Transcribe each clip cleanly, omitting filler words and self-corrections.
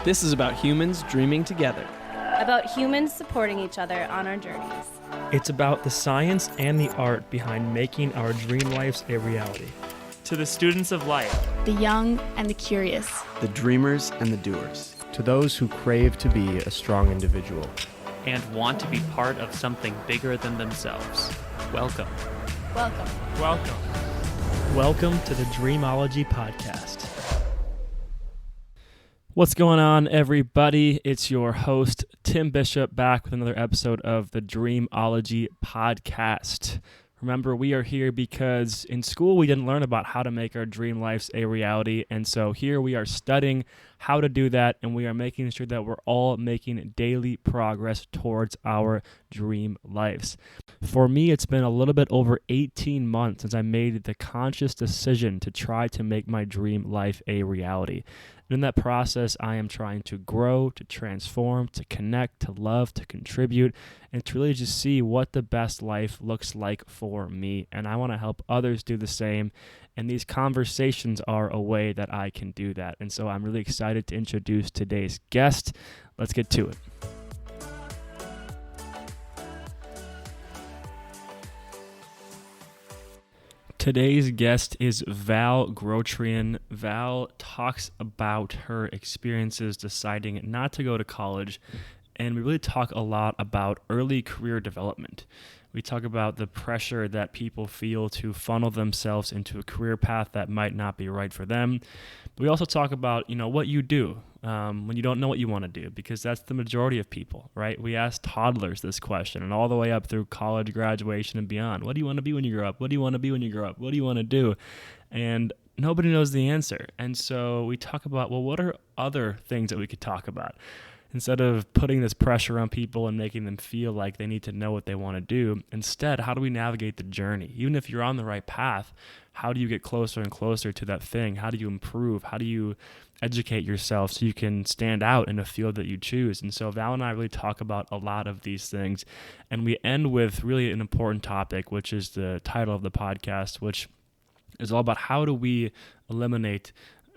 This is about humans dreaming together. About humans supporting each other on our journeys. It's about the science and the art behind making our dream lives a reality. To the students of life, The young and the curious. The dreamers and the doers. To those who crave to be a strong individual. and want to be part of something bigger than themselves. Welcome. Welcome. Welcome. Welcome to the Dreamology podcast. What's going on, everybody? It's your host, Tim Bishop, back with another episode of the Dreamology podcast. Remember, we are here because in school we didn't learn about how to make our dream lives a reality, and so here we are studying how to do that, and we are making sure that we're all making daily progress towards our dream lives. For me, it's been a little bit over 18 months since I made the conscious decision to try to make my dream life a reality. And in that process, I am trying to grow, to transform, to connect, to love, to contribute, and to really just see what the best life looks like for me. And I want to help others do the same. And these conversations are a way that I can do that. And so I'm really excited to introduce today's guest. Let's get to it. Today's guest is Valeyne Grotrian. Val talks about her experiences deciding not to go to college, and we really talk a lot about early career development. We talk about the pressure that people feel to funnel themselves into a career path that might not be right for them. But we also talk about, what you do when you don't know what you want to do, because that's the majority of people, right? We ask toddlers this question, and all the way up through college, graduation, and beyond. What do you want to be when you grow up? What do you want to be when you grow up? What do you want to do? And nobody knows the answer. And so we talk about, well, what are other things that we could talk about? Instead of putting this pressure on people and making them feel like they need to know what they want to do, instead, how do we navigate the journey? Even if you're on the right path, how do you get closer and closer to that thing? How do you improve? How do you educate yourself so you can stand out in a field that you choose? And so Val and I really talk about a lot of these things. And we end with really an important topic, which is the title of the podcast, which is all about how do we eliminate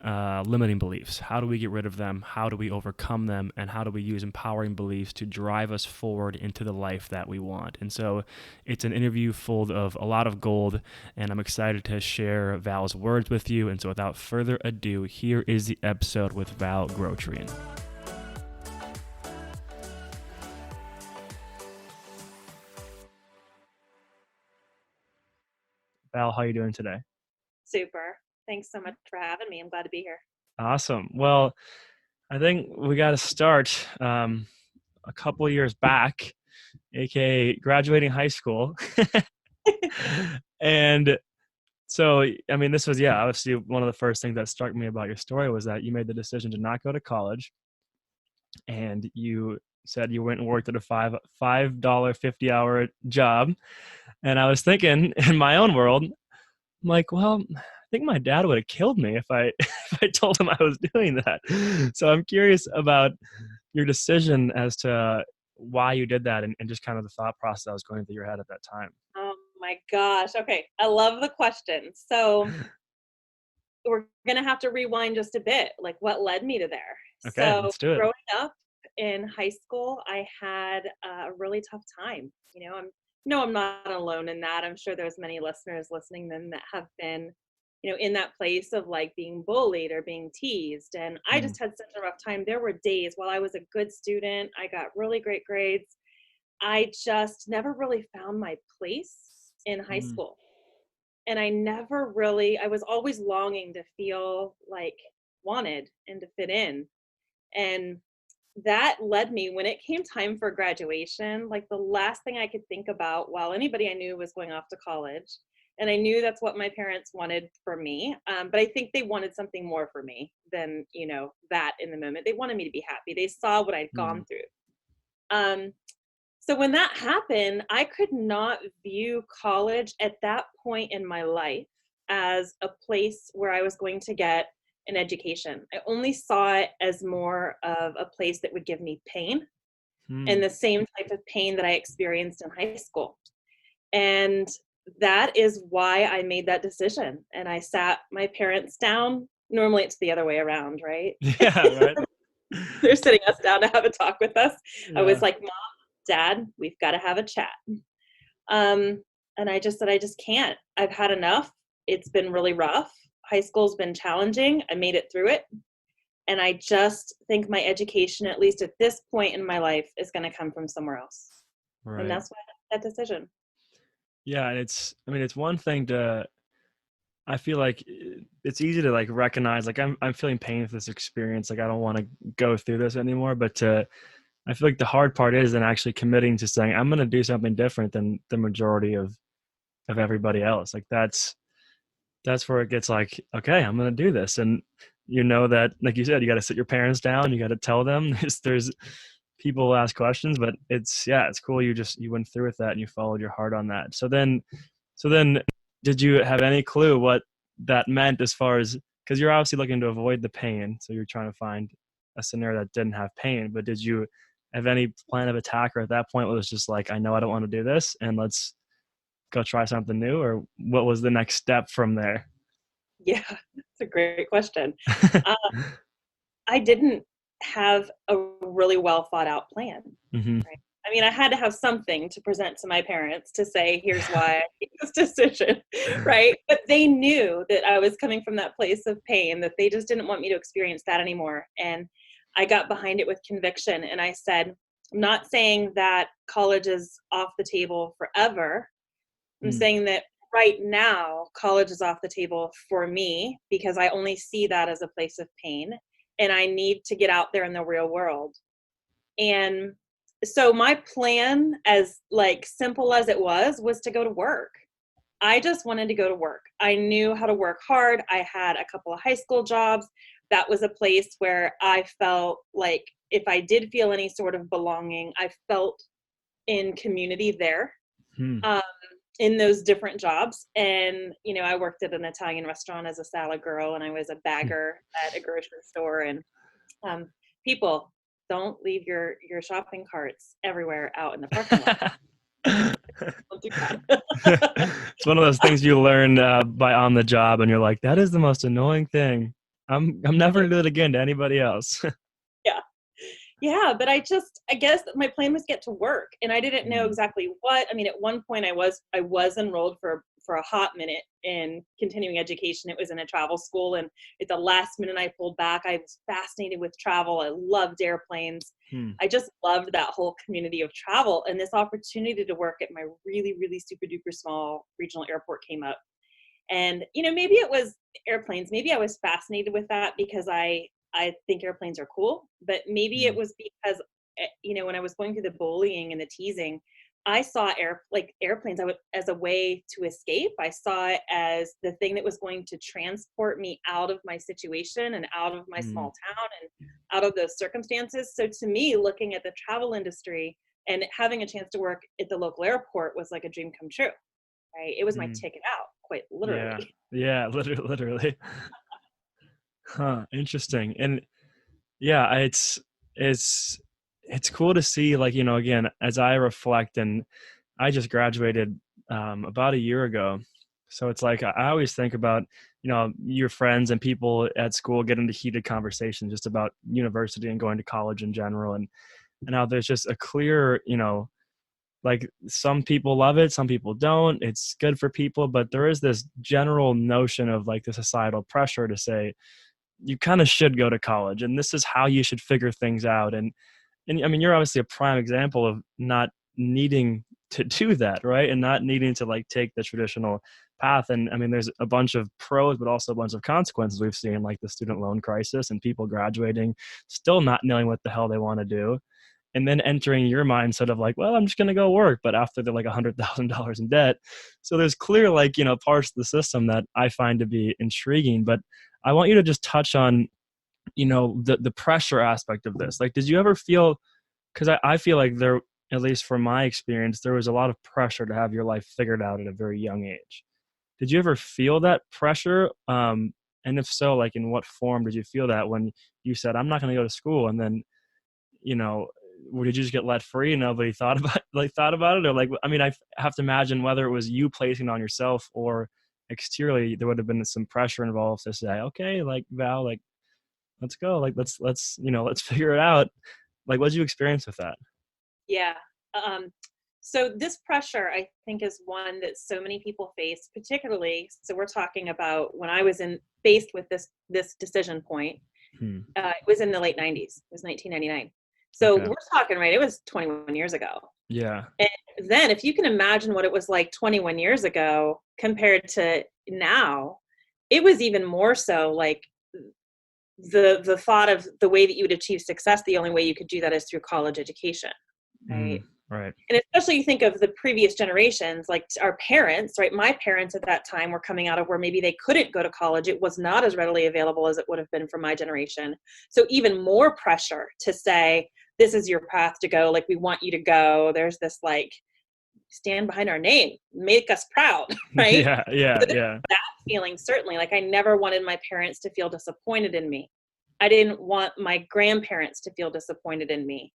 limiting beliefs. How do we get rid of them? How do we overcome them? And how do we use empowering beliefs to drive us forward into the life that we want? And so it's an interview full of a lot of gold, and I'm excited to share Val's words with you. And so without further ado, here is the episode with Valeyne Grotrian. Val, how are you doing today? Super. Thanks so much for having me. I'm glad to be here. Awesome. Well, I think we got to start a couple of years back, aka graduating high school. And so, this was, obviously one of the first things that struck me about your story was that you made the decision to not go to college, and you said you went and worked at a $5 50-hour job. And I was thinking in my own world, I'm like, well, I think my dad would have killed me if I told him I was doing that. So I'm curious about your decision as to why you did that and just kind of the thought process that was going through your head at that time. Oh my gosh. Okay. I love the question. So we're going to have to rewind just a bit, like what led me to there. Okay, so let's do it. Growing up in high school, I had a really tough time. I'm not alone in that. I'm sure there's many listeners listening then that have been in that place of like being bullied or being teased. And I just had such a rough time. There were days while I was a good student, I got really great grades. I just never really found my place in high school. And I was always longing to feel like wanted and to fit in. And that led me, when it came time for graduation, like the last thing I could think about while anybody I knew was going off to college. And I knew that's what my parents wanted for me. But I think they wanted something more for me than, that in the moment. They wanted me to be happy. They saw what I'd gone through. So when that happened, I could not view college at that point in my life as a place where I was going to get an education. I only saw it as more of a place that would give me pain and the same type of pain that I experienced in high school. And that is why I made that decision. And I sat my parents down. Normally it's the other way around, right? Yeah, right. They're sitting us down to have a talk with us. I was Yeah. like, Mom, Dad, we've got to have a chat. Um, and I just said, I just can't. I've had enough. It's been really rough. High school's been challenging. I made it through it. And I just think my education, at least at this point in my life, is going to come from somewhere else. And Right. that's why I made that decision. Yeah, and it's one thing to, I feel like it's easy to like recognize like I'm feeling pain with this experience, like I don't want to go through this anymore, but I feel like the hard part is then actually committing to saying I'm going to do something different than the majority of everybody else. Like that's where it gets like, okay, I'm going to do this. And you know that, like you said, you got to sit your parents down, you got to tell them there's people will ask questions, but it's cool. You went through with that and you followed your heart on that. So then did you have any clue what that meant as far as, because you're obviously looking to avoid the pain. So you're trying to find a scenario that didn't have pain, but did you have any plan of attack, or at that point it was just like, I know I don't want to do this and let's go try something new? Or what was the next step from there? Yeah, that's a great question. Uh, I didn't have a really well thought out plan. Mm-hmm. Right? I mean, I had to have something to present to my parents to say, here's why I made this decision, right? But they knew that I was coming from that place of pain, that they just didn't want me to experience that anymore. And I got behind it with conviction. And I said, I'm not saying that college is off the table forever. I'm Mm, saying that right now, college is off the table for me because I only see that as a place of pain. And I need to get out there in the real world. And so my plan, as like simple as it was to go to work. I just wanted to go to work. I knew how to work hard. I had a couple of high school jobs. That was a place where I felt like if I did feel any sort of belonging, I felt in community there, mm. um, in those different jobs. And, you know, I worked at an Italian restaurant as a salad girl, and I was a bagger at a grocery store. And um, people, don't leave your shopping carts everywhere out in the parking lot. Don't do that. It's one of those things you learn by on the job, and you're like, that is the most annoying thing. I'm never gonna do it again to anybody else. Yeah. Yeah, but I guess my plan was get to work, and I didn't know Mm, exactly what. I mean, at one point I was enrolled for a hot minute in continuing education. It was in a travel school, and at the last minute I pulled back. I was fascinated with travel. I loved airplanes. mm, I just loved that whole community of travel, and this opportunity to work at my really, really super duper small regional airport came up. And, you know, maybe it was airplanes. Maybe I was fascinated with that because I think airplanes are cool, but maybe it mm, was because, you know, when I was going through the bullying and the teasing, I saw airplanes as a way to escape. I saw it as the thing that was going to transport me out of my situation and out of my mm. small town and out of those circumstances. So to me, looking at the travel industry and having a chance to work at the local airport was like a dream come true, right? It was my Mm. ticket out, quite Yeah, literally. yeah, literally. Huh, interesting. And yeah, it's it's cool to see, like, you know, again, as I reflect, and I just graduated about a year ago. So it's like I always think about, you know, your friends and people at school get into heated conversations just about university and going to college in general, and how there's just a clear, you know, like some people love it, some people don't. It's good for people, but there is this general notion of like the societal pressure to say you kind of should go to college and this is how you should figure things out. And I mean, you're obviously a prime example of not needing to do that, right? And not needing to like take the traditional path. And I mean, there's a bunch of pros, but also a bunch of consequences we've seen, like the student loan crisis and people graduating, still not knowing what the hell they want to do. And then entering your mindset of like, well, I'm just going to go work, but after they're like $100,000 in debt. So there's clear, like, you know, parts of the system that I find to be intriguing. But I want you to just touch on, you know, the pressure aspect of this. Like, did you ever feel, because I feel like there, at least from my experience, there was a lot of pressure to have your life figured out at a very young age. Did you ever feel that pressure? And if so, like in what form did you feel that when you said, I'm not going to go to school? And then, you know, or did you just get let free and nobody thought about it? Or like, I mean, I have to imagine whether it was you placing it on yourself or exteriorly, there would have been some pressure involved to say, okay, like Val, like let's go. Like, let's figure it out. Like, what did you experience with that? Yeah. So this pressure, I think, is one that so many people face, particularly. So we're talking about when I was faced with this decision point. Hmm. It was in the late 90s. It was 1999. So Okay. we're talking, right? It was 21 years ago. Yeah. And then, if you can imagine what it was like 21 years ago compared to now, it was even more so like the thought of the way that you would achieve success. The only way you could do that is through college education, right? Right. And especially you think of the previous generations, like our parents, right? My parents at that time were coming out of where maybe they couldn't go to college. It was not as readily available as it would have been for my generation. So even more pressure to say, this is your path to go. Like, we want you to go. There's this like, stand behind our name, make us proud, right? Yeah. Yeah. So there's Yeah. that feeling, certainly. Like, I never wanted my parents to feel disappointed in me. I didn't want my grandparents to feel disappointed in me.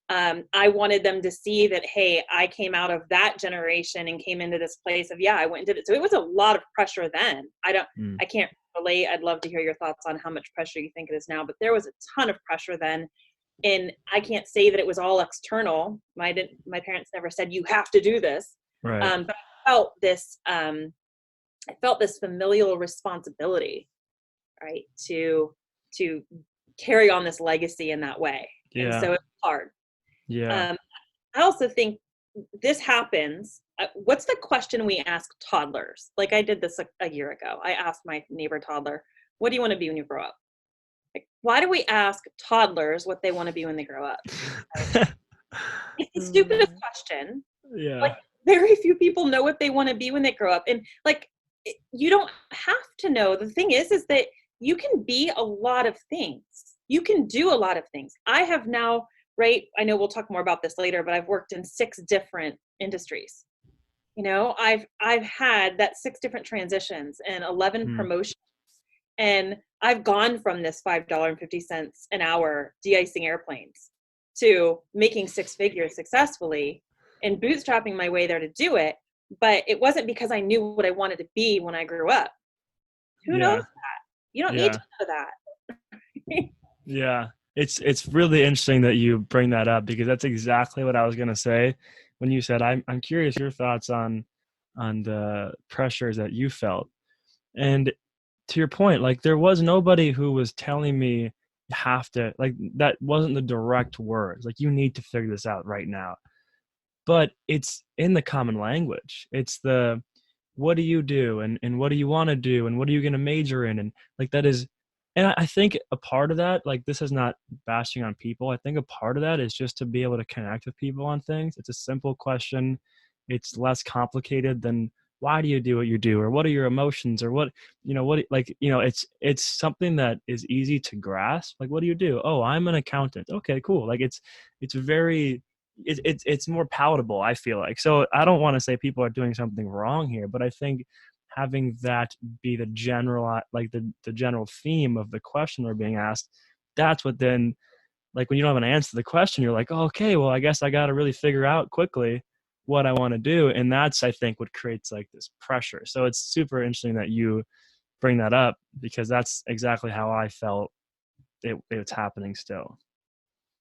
I wanted them to see that, hey, I came out of that generation and came into this place of, I went and did it. So it was a lot of pressure then. I can't relate. I'd love to hear your thoughts on how much pressure you think it is now, but there was a ton of pressure then. And I can't say that it was all external. My parents never said, you have to do this. Right. But I felt this familial responsibility, right, to carry on this legacy in that way. Yeah. And so it's hard. Yeah. I also think this happens. What's the question we ask toddlers? Like, I did this a year ago. I asked my neighbor toddler, what do you want to be when you grow up? Like, why do we ask toddlers what they want to be when they grow up? It's the stupidest question. Yeah. Like, very few people know what they want to be when they grow up. And like, you don't have to know. The thing is that you can be a lot of things. You can do a lot of things. I have now, right? I know we'll talk more about this later, but I've worked in 6 different industries. I've had that 6 different transitions and 11 promotions. And I've gone from this $5.50 an hour de-icing airplanes to making 6 figures successfully and bootstrapping my way there to do it. But it wasn't because I knew what I wanted to be when I grew up. Who knows that? You don't need to know that. Yeah. It's really interesting that you bring that up, because that's exactly what I was going to say when you said, I'm curious your thoughts on the pressures that you felt. And to your point, like, there was nobody who was telling me you have to, like, that wasn't the direct words. Like, you need to figure this out right now. But it's in the common language. It's the, what do you do? And what do you want to do? And what are you going to major in? And like, that is, and I think a part of that, like, this is not bashing on people. I think a part of that is just to be able to connect with people on things. It's a simple question. It's less complicated than, why do you do what you do? Or what are your emotions? Or what, it's something that is easy to grasp. Like, what do you do? Oh, I'm an accountant. Okay, cool. Like, it's very, it's more palatable, I feel like. So I don't want to say people are doing something wrong here, but I think having that be the general, like the general theme of the question we're being asked, that's what then, like, when you don't have an answer to the question, you're like, oh, okay, well, I guess I got to really figure out quickly what I want to do. And that's, I think, what creates like this pressure. So it's super interesting that you bring that up, because that's exactly how I felt it's happening still.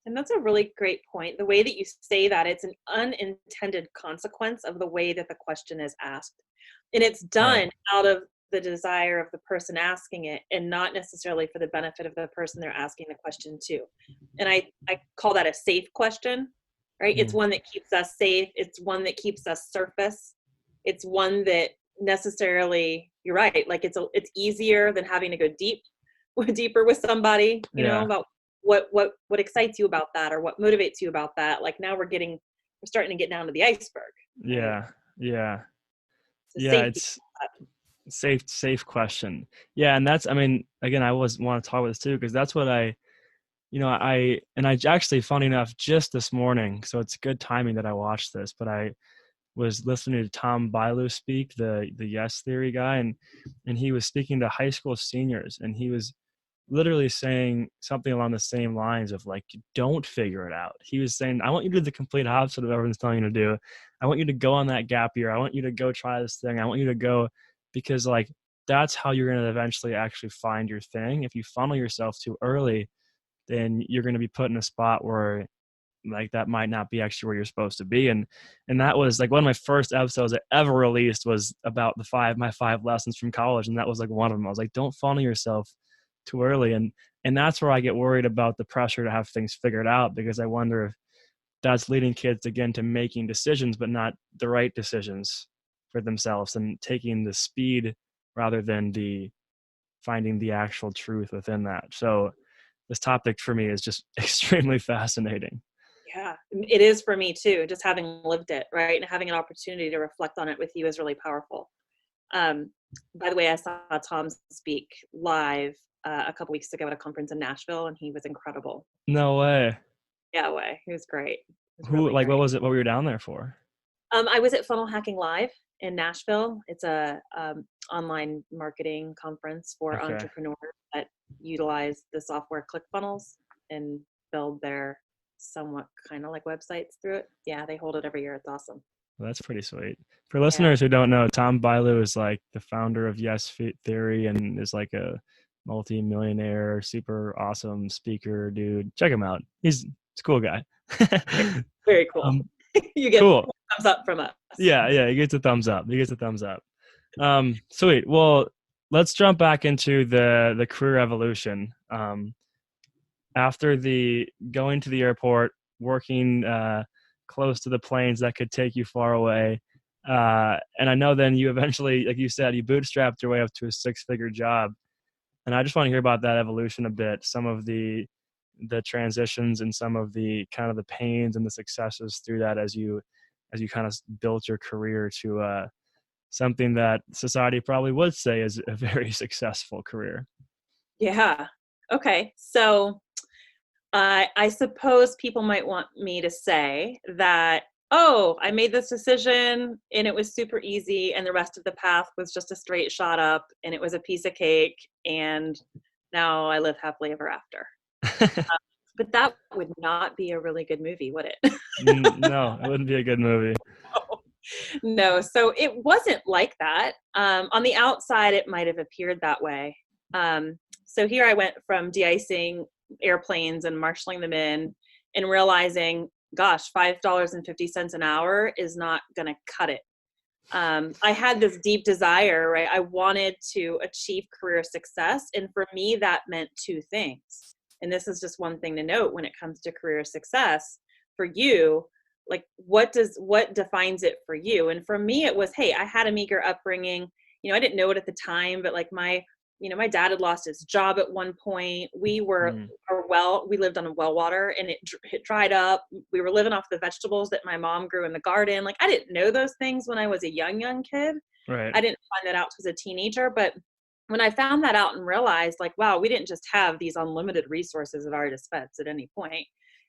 And that's a really great point. The way that you say that, it's an unintended consequence of the way that the question is asked. And it's done out of the desire of the person asking it, and not necessarily for the benefit of the person they're asking the question to. And I call that a safe question, right? It's one that keeps us safe. It's one that keeps us surface. It's one that necessarily, you're right, like, it's easier than having to go deeper with somebody, about what excites you about that, or what motivates you about that. Like, now we're starting to get down to the iceberg. Right? It's safe question. Yeah. And that's, I mean, again, I want to talk about this too, because that's what I actually, funny enough, just this morning, so it's good timing that I watched this, but I was listening to Tom Bilyeu speak, the Yes Theory guy, and he was speaking to high school seniors, and he was literally saying something along the same lines of, like, don't figure it out. He was saying, I want you to do the complete opposite of everyone's telling you to do. I want you to go on that gap year. I want you to go try this thing. I want you to go, because, like, that's how you're going to eventually actually find your thing. If you funnel yourself too early, then you're going to be put in a spot where like that might not be actually where you're supposed to be. And that was like one of my first episodes I ever released was about my five lessons from college. And that was like one of them. I was like, don't funnel yourself too early. And that's where I get worried about the pressure to have things figured out, because I wonder if that's leading kids again to making decisions, but not the right decisions for themselves, and taking the speed rather than the finding the actual truth within that. So this topic for me is just extremely fascinating. Yeah, it is for me too. Just having lived it, right, and having an opportunity to reflect on it with you is really powerful. By the way, I saw Tom speak live a couple weeks ago at a conference in Nashville, and he was incredible. No way. Yeah, way. He was great. It was Who, really like, great. what was it? What were you down there for? I was at Funnel Hacking Live in Nashville. It's a online marketing conference for Okay. entrepreneurs that utilize the software ClickFunnels and build their somewhat kind of like websites through it. Yeah, they hold it every year. It's awesome. Well, that's pretty sweet. For listeners who don't know, Tom Bilyeu is like the founder of Yes Theory and is like a multi-millionaire, super awesome speaker dude. Check him out. He's a cool guy. Very cool. You get cool. thumbs up from us. Yeah, he gets a thumbs up. Sweet. Well, let's jump back into the career evolution. After the going to the airport, working close to the planes that could take you far away, and I know then you eventually, like you said, you bootstrapped your way up to a six-figure job. And I just want to hear about that evolution a bit, some of the transitions and some of the kind of the pains and the successes through that as you kind of built your career to something that society probably would say is a very successful career. Yeah. Okay. So I suppose people might want me to say that, oh, I made this decision and it was super easy and the rest of the path was just a straight shot up and it was a piece of cake and now I live happily ever after. But that would not be a really good movie, would it? No, it wouldn't be a good movie. No, so it wasn't like that. On the outside, it might have appeared that way. So here I went from de-icing airplanes and marshaling them in and realizing, gosh, $5.50 an hour is not going to cut it. I had this deep desire, right? I wanted to achieve career success. And for me, that meant two things. And this is just one thing to note when it comes to career success for you. Like what defines it for you? And for me, it was, hey, I had a meager upbringing. I didn't know it at the time, but like my dad had lost his job at one point. We lived on a well water and it dried up. We were living off the vegetables that my mom grew in the garden. Like I didn't know those things when I was a young kid. Right. I didn't find that out as a teenager, but when I found that out and realized like, wow, we didn't just have these unlimited resources at our dispense at any point.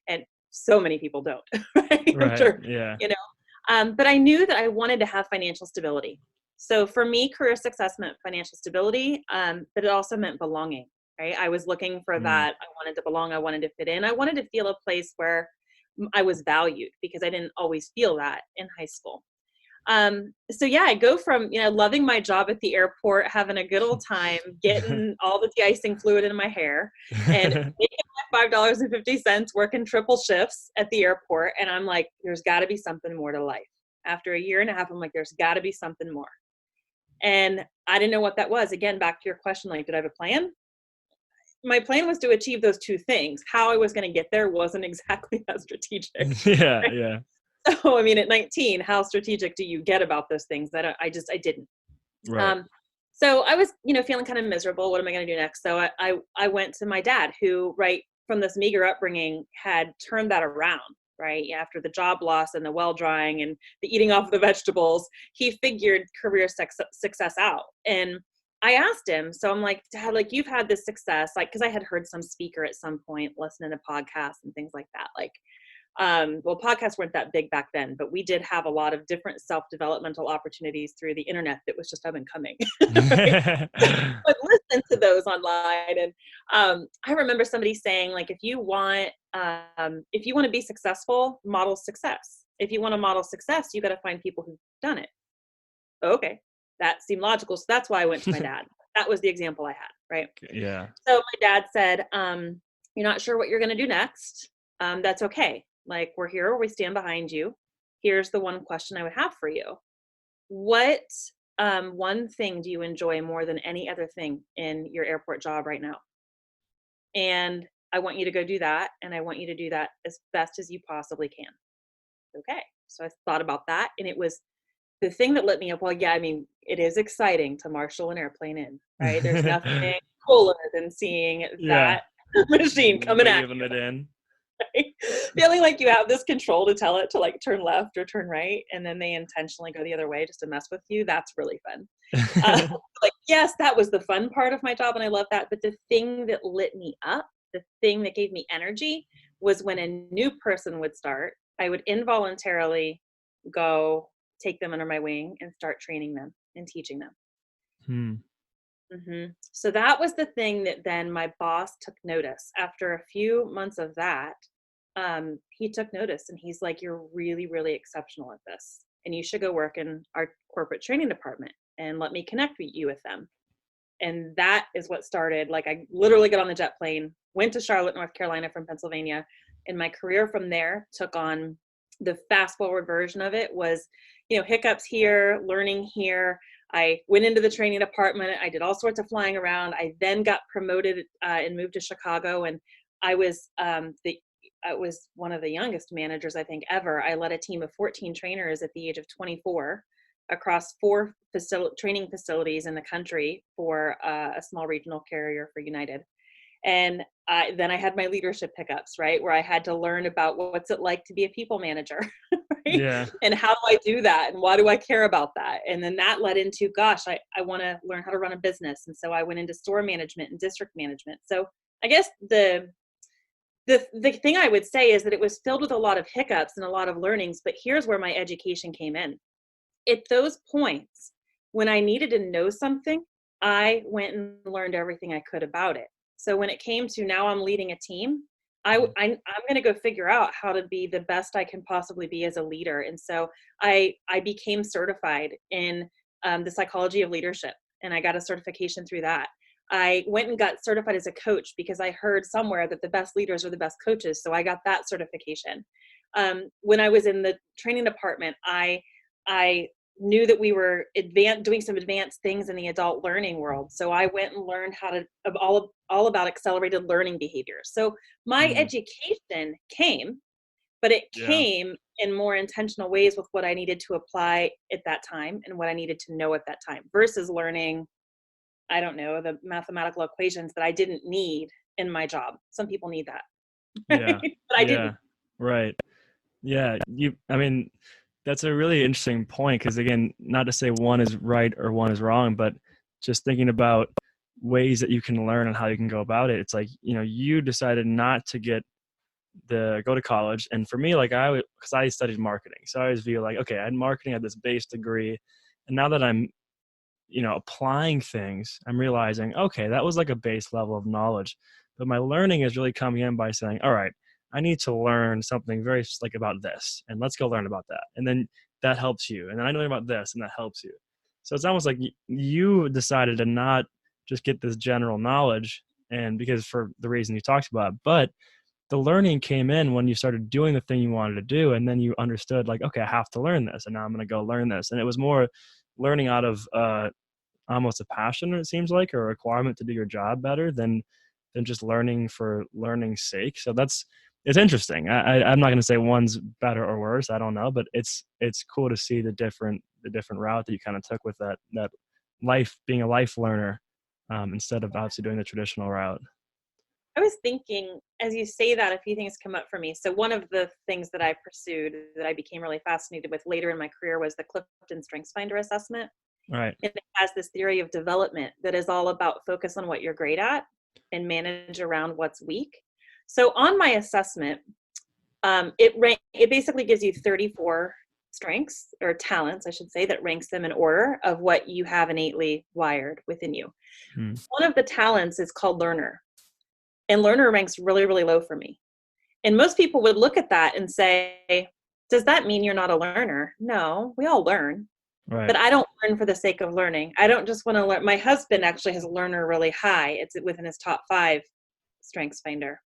And so many people don't, right? Right. I'm sure, Yeah. But I knew that I wanted to have financial stability. So for me, career success meant financial stability, but it also meant belonging, right? I was looking for that. I wanted to belong. I wanted to fit in. I wanted to feel a place where I was valued because I didn't always feel that in high school. So yeah, I go from, loving my job at the airport, having a good old time, getting all the de-icing fluid in my hair and making my $5.50 working triple shifts at the airport. And I'm like, there's gotta be something more to life. After a year and a half, I'm like, there's gotta be something more. And I didn't know what that was. Again, back to your question, like, did I have a plan? My plan was to achieve those two things. How I was going to get there wasn't exactly that strategic. Yeah. Right? Yeah. So, I mean, at 19, how strategic do you get about those things? I didn't. Right. So I was, feeling kind of miserable. What am I going to do next? So I went to my dad, who, right from this meager upbringing, had turned that around, right? After the job loss and the well drying and the eating off the vegetables, he figured career success out. And I asked him, so I'm like, Dad, like you've had this success, like, cause I had heard some speaker at some point listening to podcasts and things like that. Like, well, podcasts weren't that big back then, but we did have a lot of different self-developmental opportunities through the internet that was just up and coming. But listen to those online. And I remember somebody saying, like, if you want to be successful, model success. If you want to model success, you got to find people who've done it. Okay. that seemed logical. So that's why I went to my dad. That was the example I had, right? Yeah. So my dad said, you're not sure what you're going to do next. That's okay. Like, we're here, we stand behind you. Here's the one question I would have for you. What one thing do you enjoy more than any other thing in your airport job right now? And I want you to go do that. And I want you to do that as best as you possibly can. Okay. So I thought about that. And it was the thing that lit me up. Well, yeah, I mean, it is exciting to marshal an airplane in, right? There's nothing cooler than seeing Yeah. that machine coming at Waving it in. you. Feeling like you have this control to tell it to like turn left or turn right, and then they intentionally go the other way just to mess with you. That's really fun. Like, yes, that was the fun part of my job, and I love that. But the thing that lit me up, the thing that gave me energy, was when a new person would start, I would involuntarily go take them under my wing and start training them and teaching them. So that was the thing that then my boss took notice. After a few months of that, he took notice and he's like, you're really, really exceptional at this. And you should go work in our corporate training department and let me connect you with them. And that is what started. Like, I literally got on the jet plane, went to Charlotte, North Carolina from Pennsylvania. And my career from there took on the fast forward version of it was, hiccups here, learning here. I went into the training department. I did all sorts of flying around. I then got promoted and moved to Chicago. And I was I was one of the youngest managers, I think, ever. I led a team of 14 trainers at the age of 24 across 4 training facilities in the country for a small regional carrier for United. And then I had my leadership pickups, right, where I had to learn about what's it like to be a people manager, right? Yeah. And how do I do that? And why do I care about that? And then that led into, gosh, I want to learn how to run a business. And so I went into store management and district management. So I guess the thing I would say is that it was filled with a lot of hiccups and a lot of learnings, but here's where my education came in. At those points, when I needed to know something, I went and learned everything I could about it. So when it came to now I'm leading a team, I'm going to go figure out how to be the best I can possibly be as a leader. And so I became certified in the psychology of leadership, and I got a certification through that. I went and got certified as a coach because I heard somewhere that the best leaders are the best coaches. So I got that certification. When I was in the training department, I knew that we were doing some advanced things in the adult learning world. So I went and learned how to all about accelerated learning behaviors. So my education came, but it came in more intentional ways with what I needed to apply at that time and what I needed to know at that time versus learning, I don't know, the mathematical equations that I didn't need in my job. Some people need that. Yeah. But I didn't. Right. Yeah. That's a really interesting point because, again, not to say one is right or one is wrong, but just thinking about ways that you can learn and how you can go about it. It's like, you decided not to go to college. And for me, like because I studied marketing. So I always view like, okay, I had marketing at this base degree. And now that I'm, applying things, I'm realizing, okay, that was like a base level of knowledge. But my learning is really coming in by saying, all right, I need to learn something very like about this, and let's go learn about that. And then that helps you. And then I learn about this, and that helps you. So it's almost like you decided to not just get this general knowledge, and because for the reason you talked about, but the learning came in when you started doing the thing you wanted to do. And then you understood like, okay, I have to learn this, and now I'm going to go learn this. And it was more learning out of almost a passion, it seems like, or a requirement to do your job better than just learning for learning's sake. So it's interesting. I'm not going to say one's better or worse. I don't know, but it's cool to see the different route that you kind of took with that life, being a life learner, instead of obviously doing the traditional route. I was thinking, as you say that, a few things come up for me. So one of the things that I pursued that I became really fascinated with later in my career was the Clifton StrengthsFinder assessment. Right. And it has this theory of development that is all about focus on what you're great at and manage around what's weak. So on my assessment, it basically gives you 34 strengths or talents, I should say, that ranks them in order of what you have innately wired within you. One of the talents is called learner, and learner ranks really, really low for me. And most people would look at that and say, does that mean you're not a learner? No, we all learn. Right. but I don't learn for the sake of learning. I don't just want to learn. My husband actually has a learner really high. It's within his top 5 strengths finder.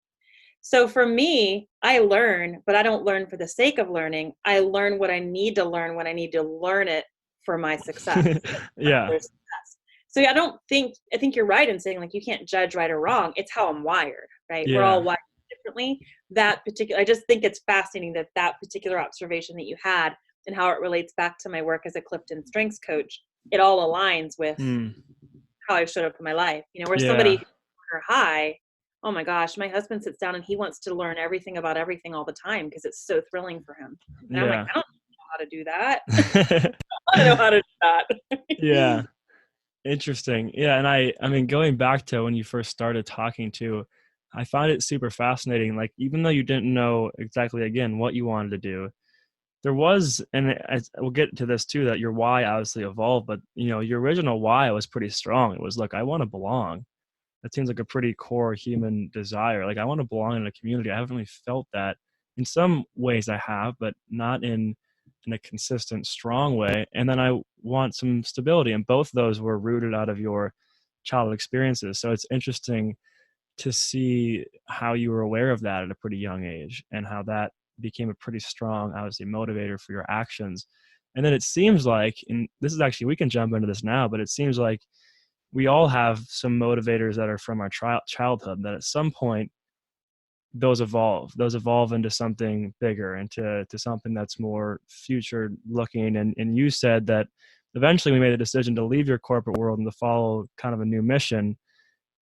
So for me, I learn, but I don't learn for the sake of learning. I learn what I need to learn when I need to learn it for my success. Yeah. Their success. So I think you're right in saying like you can't judge right or wrong. It's how I'm wired, right? We're all Yeah. wired differently. I just think it's fascinating that particular observation that you had and how it relates back to my work as a Clifton strengths coach. It all aligns with Mm. how I showed up in my life. Where somebody Yeah. who's high, oh my gosh, my husband sits down and he wants to learn everything about everything all the time because it's so thrilling for him. And I'm like, Yeah. I don't know how to do that. I don't know how to do that. Yeah. Interesting. Yeah. And I mean, going back to when you first started talking to, I find it super fascinating. Like, even though you didn't know exactly, again, what you wanted to do, there was, and we'll get to this too, that your why obviously evolved, but your original why was pretty strong. It was, look, I want to belong. That seems like a pretty core human desire. Like, I want to belong in a community. I haven't really felt that. In some ways I have, but not in a consistent, strong way. And then I want some stability. And both of those were rooted out of your childhood experiences. So it's interesting to see how you were aware of that at a pretty young age and how that became a pretty strong, obviously, motivator for your actions. And then it seems like, and this is actually, we can jump into this now, but it seems like we all have some motivators that are from our childhood that at some point those evolve into something bigger, into something that's more future looking. And you said that eventually we made a decision to leave your corporate world and to follow kind of a new mission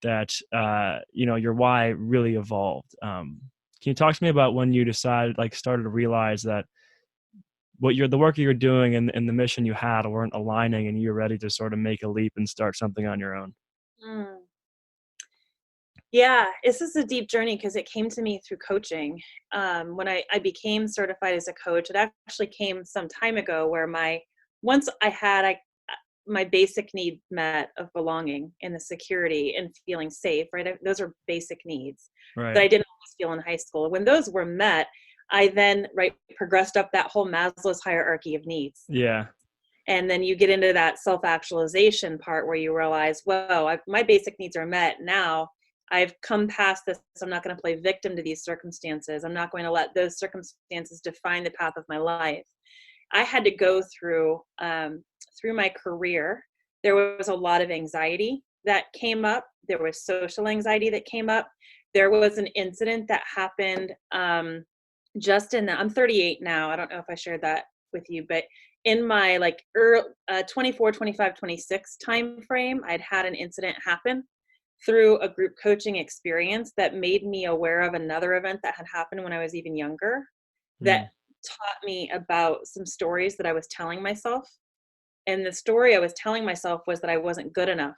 that your why really evolved. Can you talk to me about when you decided, like, started to realize that the work you were doing and the mission you had weren't aligning, and you were ready to sort of make a leap and start something on your own? Mm. Yeah, this is a deep journey because it came to me through coaching. When I became certified as a coach, it actually came some time ago where once I had my basic need met of belonging and the security and feeling safe, right? Those are basic needs that Right. I didn't always feel in high school. When those were met, I then progressed up that whole Maslow's hierarchy of needs. Yeah. And then you get into that self-actualization part where you realize, whoa, my basic needs are met. Now I've come past this. I'm not going to play victim to these circumstances. I'm not going to let those circumstances define the path of my life. I had to go through my career. There was a lot of anxiety that came up. There was social anxiety that came up. There was an incident that happened I'm 38 now. I don't know if I shared that with you, but in my early 24, 25, 26 time frame, I'd had an incident happen through a group coaching experience that made me aware of another event that had happened when I was even younger that Mm. taught me about some stories that I was telling myself. And the story I was telling myself was that I wasn't good enough.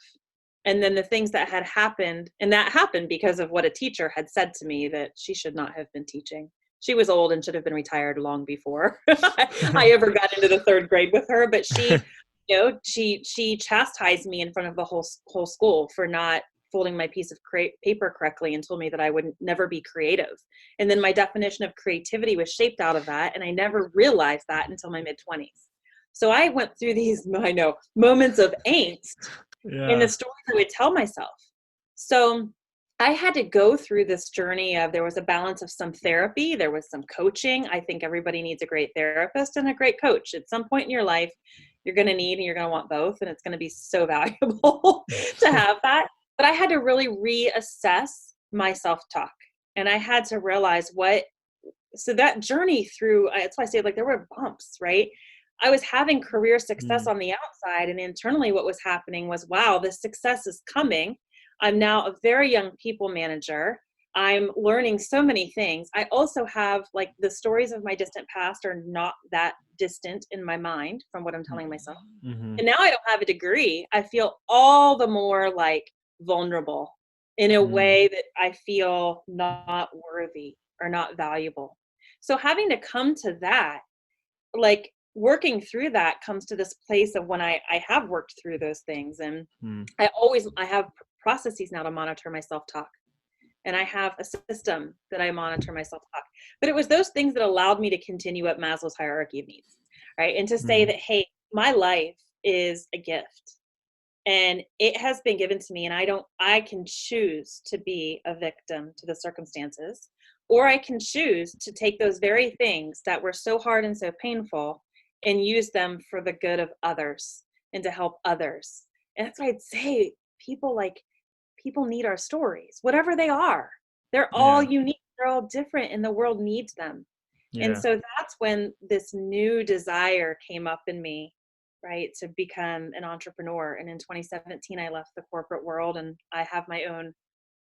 And then the things that had happened, and that happened because of what a teacher had said to me, that she should not have been teaching. She was old and should have been retired long before I ever got into the 3rd grade with her. But she chastised me in front of the whole school for not folding my piece of paper correctly and told me that I would never be creative. And then my definition of creativity was shaped out of that. And I never realized that until my mid-20s. So I went through these, moments of angst in the Yeah. stories I would tell myself. So I had to go through this journey of, there was a balance of some therapy, there was some coaching. I think everybody needs a great therapist and a great coach. At some point in your life, you're going to need and you're going to want both. And it's going to be so valuable to have that. But I had to really reassess my self-talk. And I had to realize so that journey through, that's why I say, there were bumps, right? I was having career success Mm. on the outside, and internally what was happening was, wow, this success is coming. I'm now a very young people manager. I'm learning so many things. I also have the stories of my distant past are not that distant in my mind from what I'm telling myself. Mm-hmm. And now I don't have a degree. I feel all the more vulnerable in a Mm. way that I feel not worthy or not valuable. So having to come to that, working through that comes to this place of when I have worked through those things. And Mm. I have processes now to monitor my self-talk. And I have a system that I monitor my self-talk. But it was those things that allowed me to continue up Maslow's hierarchy of needs, right? And to say Mm. that, hey, my life is a gift, and it has been given to me, and I can choose to be a victim to the circumstances, or I can choose to take those very things that were so hard and so painful and use them for the good of others and to help others. And that's why I'd say people need our stories, whatever they are. They're all Yeah. unique, they're all different, and the world needs them. And Yeah. so that's when this new desire came up in me, right, to become an entrepreneur. And in 2017, I left the corporate world, and I have my own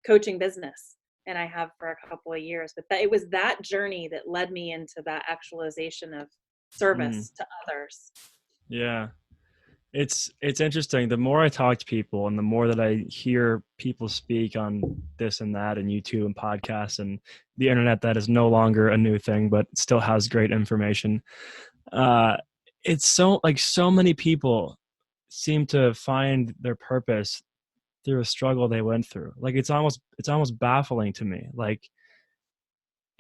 coaching business, and I have for a couple of years. But it was that journey that led me into that actualization of Mm. service to others. Yeah. It's interesting. The more I talk to people and the more that I hear people speak on this and that and YouTube and podcasts and the internet that is no longer a new thing, but still has great information. It's so many people seem to find their purpose through a struggle they went through. Like it's almost baffling to me. Like,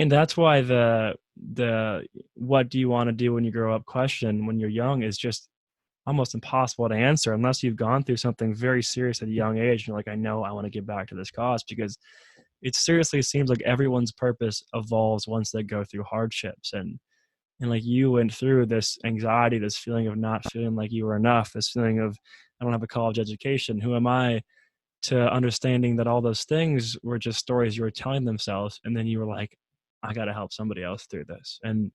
and that's why the what do you want to do when you grow up question when you're young is just almost impossible to answer unless you've gone through something very serious at a young age. And you're like, I know I want to give back to this cause, because it seriously seems like everyone's purpose evolves once they go through hardships. And like you went through this anxiety, this feeling of not feeling like you were enough, this feeling of, I don't have a college education. Who am I? To understanding that all those things were just stories you were telling themselves. And then you were like, I got to help somebody else through this. And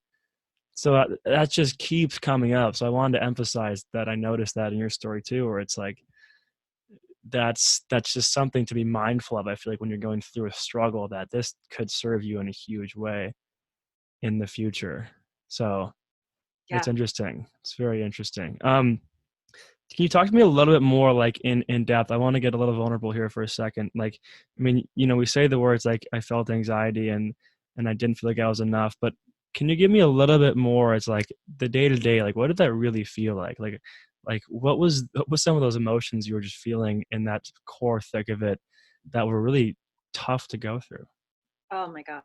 so that just keeps coming up. So I wanted to emphasize that. I noticed that in your story too, where it's like, that's just something to be mindful of. I feel like when you're going through a struggle, that this could serve you in a huge way in the future. So Yeah. it's interesting. It's very interesting. Can you talk to me a little bit more, like in depth? I want to get a little vulnerable here for a second. Like, I mean, we say the words like I felt anxiety and I didn't feel like I was enough, but can you give me a little bit more? It's like the day to day, like what did that really feel like? Like what was some of those emotions you were just feeling in that core thick of it that were really tough to go through? Oh my gosh.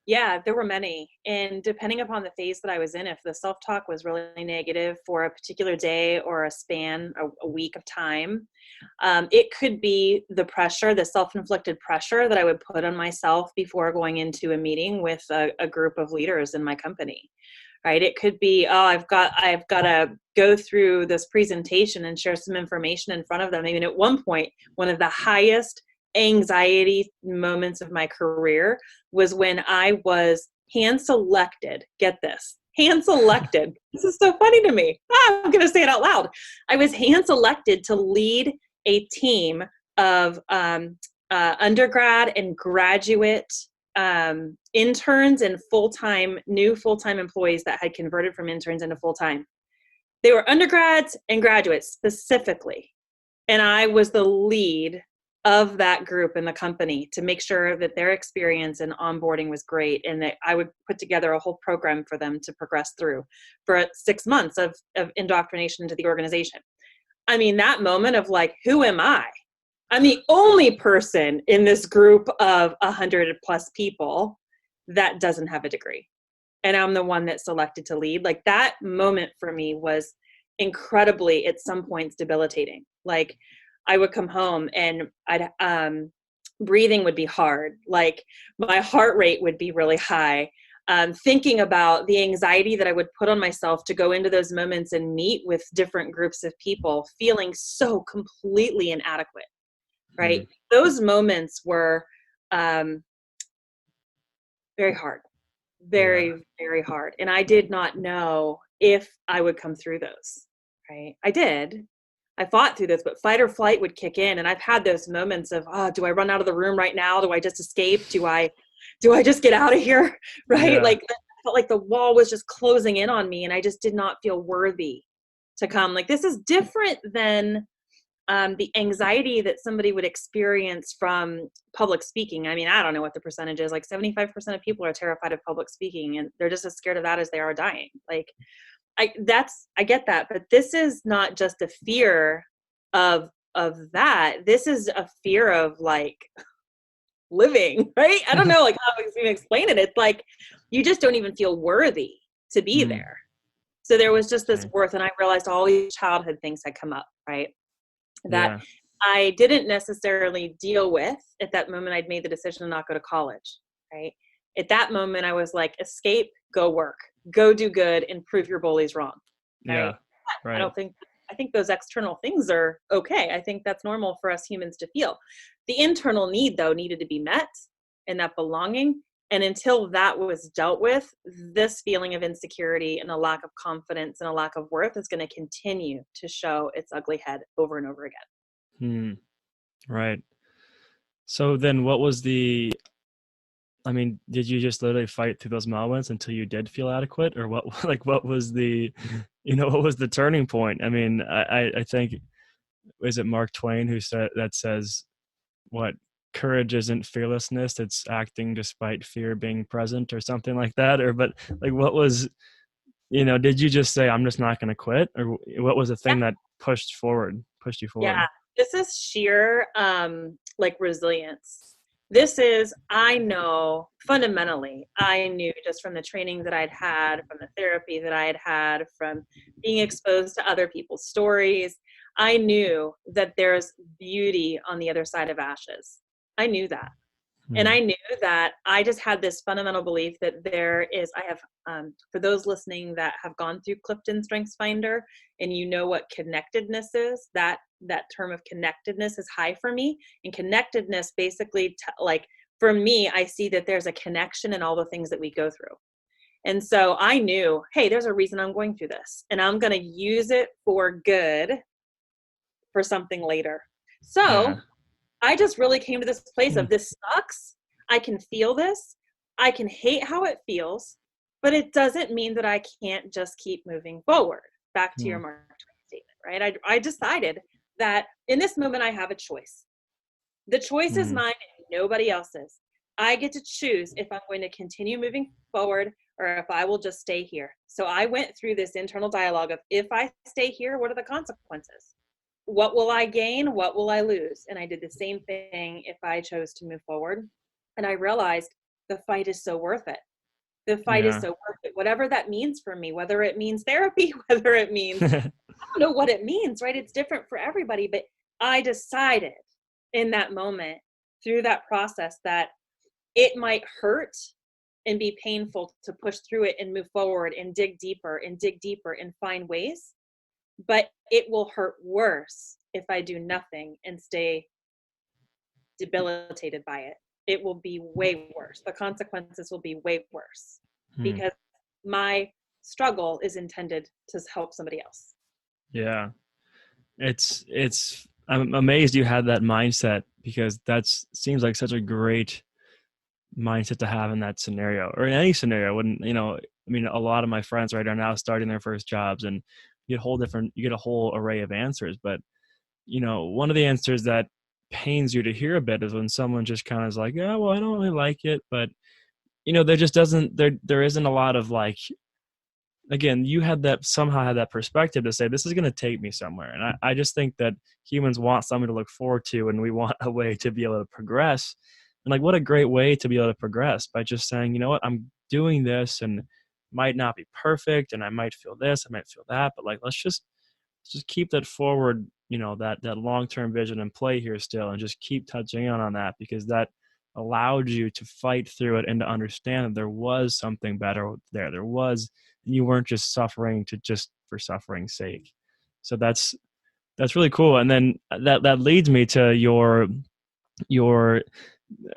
Yeah, there were many. And depending upon the phase that I was in, if the self-talk was really negative for a particular day or a span, a week of time, it could be the pressure, the self-inflicted pressure that I would put on myself before going into a meeting with a group of leaders in my company. Right. It could be, oh, I've got to go through this presentation and share some information in front of them. I mean, at one point, one of the highest anxiety moments of my career was when I was hand selected. Get this, hand selected. This is so funny to me. I'm going to say it out loud. I was hand selected to lead a team of undergrad and graduate interns and new full-time employees that had converted from interns into full-time. They were undergrads and graduates specifically. And I was the lead of that group in the company to make sure that their experience and onboarding was great, and that I would put together a whole program for them to progress through for 6 months of indoctrination into the organization. I mean, that moment of like, who am I? I'm the only person in this group of 100 plus people that doesn't have a degree. And I'm the one that's selected to lead. Like that moment for me was incredibly, at some points, debilitating. Like I would come home and breathing would be hard. Like my heart rate would be really high. Thinking about the anxiety that I would put on myself to go into those moments and meet with different groups of people, feeling so completely inadequate. Right. Those moments were very hard, very, very hard. And I did not know if I would come through those. Right. I fought through this, but fight or flight would kick in. And I've had those moments of, do I run out of the room right now? Do I just escape? Do I just get out of here? Right. Yeah. Like I felt like the wall was just closing in on me, and I just did not feel worthy to come. Like this is different than the anxiety that somebody would experience from public speaking. I mean, I don't know what the percentage is. Like 75% of people are terrified of public speaking, and they're just as scared of that as they are dying. Like I get that, but this is not just a fear of that. This is a fear of like living, right? I don't know like how to even explain it. It's like you just don't even feel worthy to be there. So there was just this Okay. worth, and I realized all these childhood things had come up, right? That Yeah. I didn't necessarily deal with at that moment. I'd made the decision to not go to college, right? At that moment, I was like, escape, go work, go do good, and prove your bullies wrong, right? Yeah. I Right. don't think, I think those external things are okay. I think that's normal for us humans to feel. The internal need, though, needed to be met, and that belonging. And until that was dealt with, this feeling of insecurity and a lack of confidence and a lack of worth is going to continue to show its ugly head over and over again. Hmm. Right. So then what was the, I mean, did you just literally fight through those moments until you did feel adequate, or what, like, what was the, what was the turning point? I mean, I think, is it Mark Twain who says, what, courage isn't fearlessness, it's acting despite fear being present, or something like that? Or, but like, what was, did you just say, I'm just not going to quit? Or what was the thing that pushed you Yeah, forward? this is sheer like resilience. This is, I know fundamentally, I knew just from the training that I'd had, from the therapy that I had had, from being exposed to other people's stories, I knew that there's beauty on the other side of ashes. I knew that. And Hmm. I knew that I just had this fundamental belief that there is, I have, for those listening that have gone through Clifton Strengths Finder, and you know what connectedness is, that term of connectedness is high for me. And connectedness basically, like for me, I see that there's a connection in all the things that we go through. And so I knew, hey, there's a reason I'm going through this, and I'm going to use it for good for something later. Yeah. So I just really came to this place of, this sucks. I can feel this. I can hate how it feels, but it doesn't mean that I can't just keep moving forward. Back to Hmm. your Mark Twain statement, right? I decided that in this moment I have a choice. The choice is Hmm. mine and nobody else's. I get to choose if I'm going to continue moving forward or if I will just stay here. So I went through this internal dialogue of, if I stay here, what are the consequences? What will I gain? What will I lose? And I did the same thing if I chose to move forward. And I realized the fight is so worth it. The fight is Yeah. so worth it. Whatever that means for me, whether it means therapy, whether it means, I don't know what it means, right? It's different for everybody. But I decided in that moment, through that process, that it might hurt and be painful to push through it and move forward and dig deeper and find ways, but it will hurt worse if I do nothing and stay debilitated by it. It will be way worse. The consequences will be way worse Hmm. because my struggle is intended to help somebody else. Yeah. I'm amazed you had that mindset, because that's seems like such a great mindset to have in that scenario, or in any scenario. Wouldn't, I mean, a lot of my friends right are now starting their first jobs, and you get a whole array of answers. But, one of the answers that pains you to hear a bit is when someone just kind of is like, yeah, well, I don't really like it, but, there just doesn't, there isn't a lot of, like, again, you had that, somehow had that perspective to say, this is going to take me somewhere. And I just think that humans want something to look forward to, and we want a way to be able to progress. And, like, what a great way to be able to progress, by just saying, you know what, I'm doing this, and might not be perfect, and I might feel this, I might feel that, but, like, let's just keep that forward, that long-term vision in play here still, and just keep touching on that, because that allowed you to fight through it and to understand that there was something better there. There was, you weren't just suffering to just for suffering's sake. So that's really cool. And then that leads me to your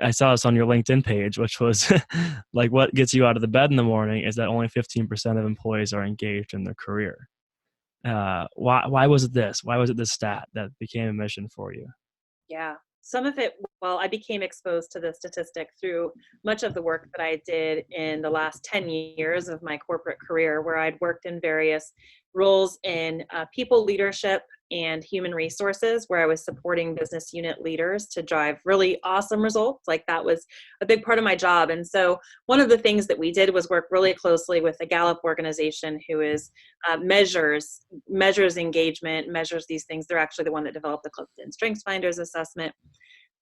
I saw this on your LinkedIn page, which was like, what gets you out of the bed in the morning is that only 15% of employees are engaged in their career. Why was it this? Why was it this stat that became a mission for you? Yeah. Some of it, well, I became exposed to the statistic through much of the work that I did in the last 10 years of my corporate career, where I'd worked in various roles in people leadership and human resources, where I was supporting business unit leaders to drive really awesome results. Like, that was a big part of my job. And so one of the things that we did was work really closely with the Gallup organization, who is measures engagement, measures these things. They're actually the one that developed the Clifton Strengths Finders assessment.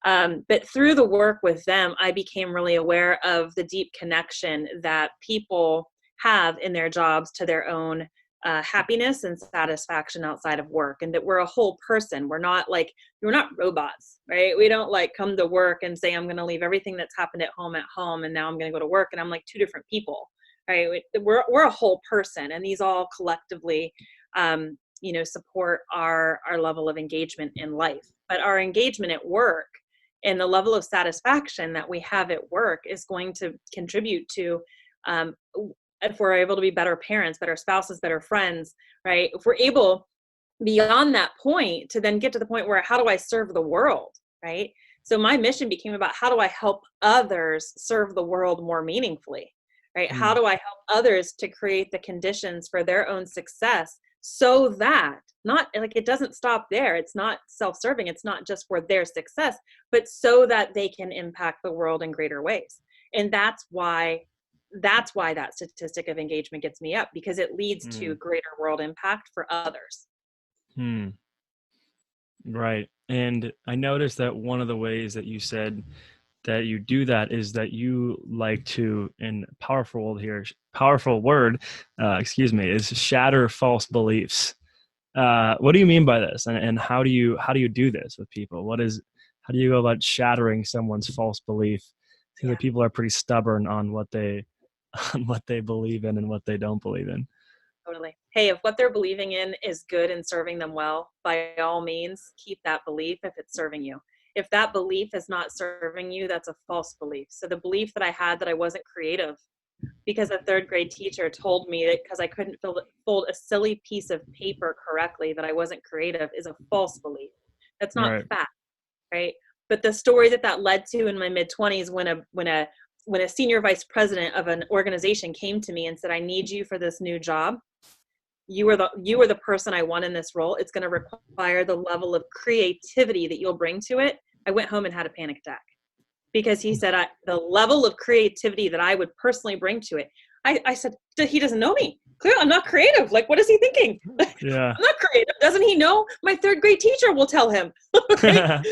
But through the work with them, I became really aware of the deep connection that people have in their jobs to their own happiness and satisfaction outside of work, and that we're a whole person. We're not robots, right? We don't like come to work and say, I'm going to leave everything that's happened at home, and now I'm going to go to work, and I'm like two different people, right? We're a whole person, and these all collectively, support our level of engagement in life. But our engagement at work and the level of satisfaction that we have at work is going to contribute to, if we're able to be better parents, better spouses, better friends, right? If we're able beyond that point to then get to the point where, how do I serve the world, right? So my mission became about, how do I help others serve the world more meaningfully, right? How do I help others to create the conditions for their own success, so that not like, it doesn't stop there. It's not self-serving. It's not just for their success, but so that they can impact the world in greater ways. And that's why that statistic of engagement gets me up, because it leads to greater world impact for others. Right. And I noticed that one of the ways that you said that you do that is that you like to, in powerful word, is shatter false beliefs. What do you mean by this? And how do you do this with people? How do you go about shattering someone's false belief? Because the people are pretty stubborn on what they believe in and what they don't believe in. Totally. Hey, if what they're believing in is good and serving them well, by all means, keep that belief if it's serving you. If that belief is not serving you, that's a false belief. So the belief that I had that I wasn't creative because a third grade teacher told me that because I couldn't fold a silly piece of paper correctly that I wasn't creative is a false belief. That's not fact, right? But the story that led to in my mid-20s, when a senior vice president of an organization came to me and said, I need you for this new job. You are the person I want in this role. It's going to require the level of creativity that you'll bring to it. I went home and had a panic attack, because he said the level of creativity that I would personally bring to it. I said, he doesn't know me. Clearly, I'm not creative. Like, what is he thinking? Yeah. I'm not creative. Doesn't he know? My third grade teacher will tell him. Right?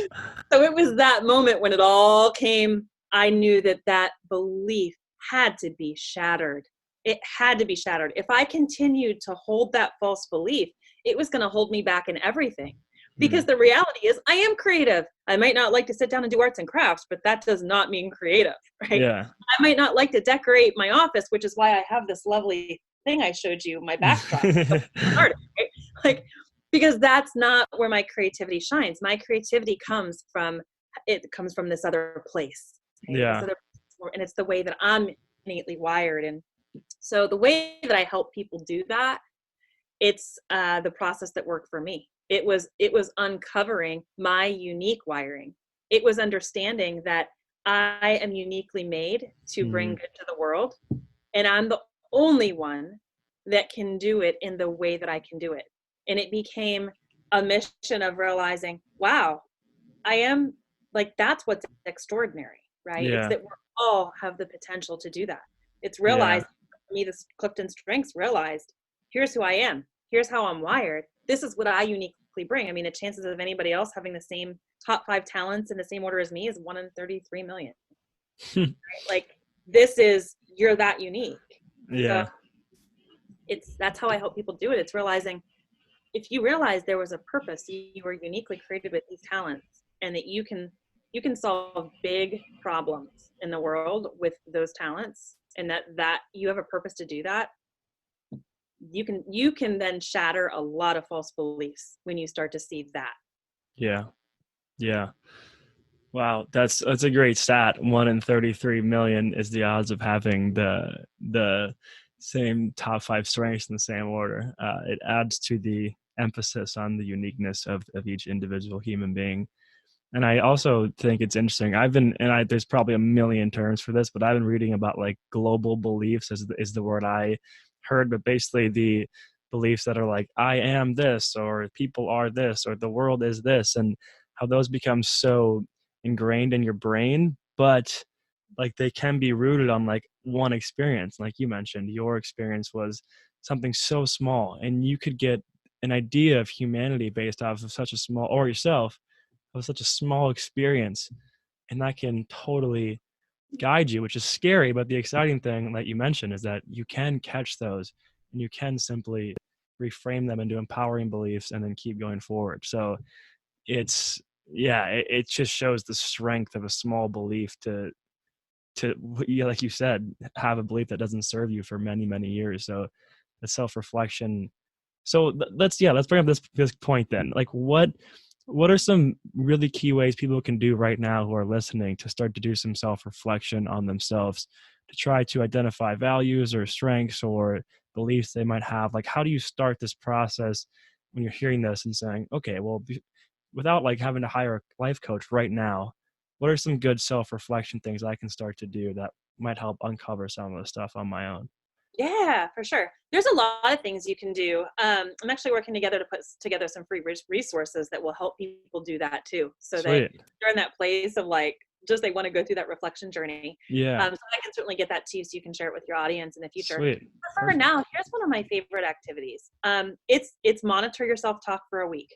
So it was that moment when it all came. I knew that belief had to be shattered. It had to be shattered. If I continued to hold that false belief, it was going to hold me back in everything. Because the reality is, I am creative. I might not like to sit down and do arts and crafts, but that does not mean creative, right? Yeah. I might not like to decorate my office, which is why I have this lovely thing I showed you, my backdrop. Right? Like, because that's not where my creativity shines. My creativity comes from this other place. Right? Yeah. And it's the way that I'm innately wired. And so the way that I help people do that, it's the process that worked for me. It was uncovering my unique wiring. It was understanding that I am uniquely made to bring good to the world, and I'm the only one that can do it in the way that I can do it. And it became a mission of realizing, wow, I am like, that's what's extraordinary, right? Yeah. It's that we all have the potential to do that. It's realized, for me, this Clifton Strengths realized, here's who I am. Here's how I'm wired. This is what I uniquely bring. I mean, the chances of anybody else having the same top 5 talents in the same order as me is 1 in 33 million. Right? Like, you're that unique. Yeah. So that's how I help people do it. It's realizing, if you realize there was a purpose, you were uniquely created with these talents, and that you can solve big problems in the world with those talents, and that you have a purpose to do that, you can then shatter a lot of false beliefs when you start to see that. Yeah. Wow, that's a great stat. 1 in 33 million is the odds of having the same top 5 strengths in the same order. It adds to the emphasis on the uniqueness of each individual human being. And I also think it's interesting. There's probably a million terms for this, but I've been reading about like global beliefs is the word I heard, but basically the beliefs that are like, I am this, or people are this, or the world is this, and how those become so ingrained in your brain, but like they can be rooted on like one experience. Like you mentioned, your experience was something so small, and you could get an idea of humanity based off of such a small, or yourself, of such a small experience, and that can totally guide you, which is scary. But the exciting thing that you mentioned is that you can catch those, and you can simply reframe them into empowering beliefs, and then keep going forward. So it just shows the strength of a small belief to yeah, like you said, have a belief that doesn't serve you for many, many years. So the self-reflection. So let's bring up this point then. Like what are some really key ways people can do right now who are listening to start to do some self-reflection on themselves, to try to identify values or strengths or beliefs they might have? Like, how do you start this process when you're hearing this and saying, okay, well, without like having to hire a life coach right now, what are some good self-reflection things I can start to do that might help uncover some of the stuff on my own? Yeah, for sure. There's a lot of things you can do. I'm actually working together to put together some free resources that will help people do that too. So that Sweet. they're in that place of like, just they want to go through that reflection journey. Yeah. So I can certainly get that to you so you can share it with your audience in the future. Sweet. But for Perfect. now, here's one of my favorite activities. It's monitor your self-talk for a week.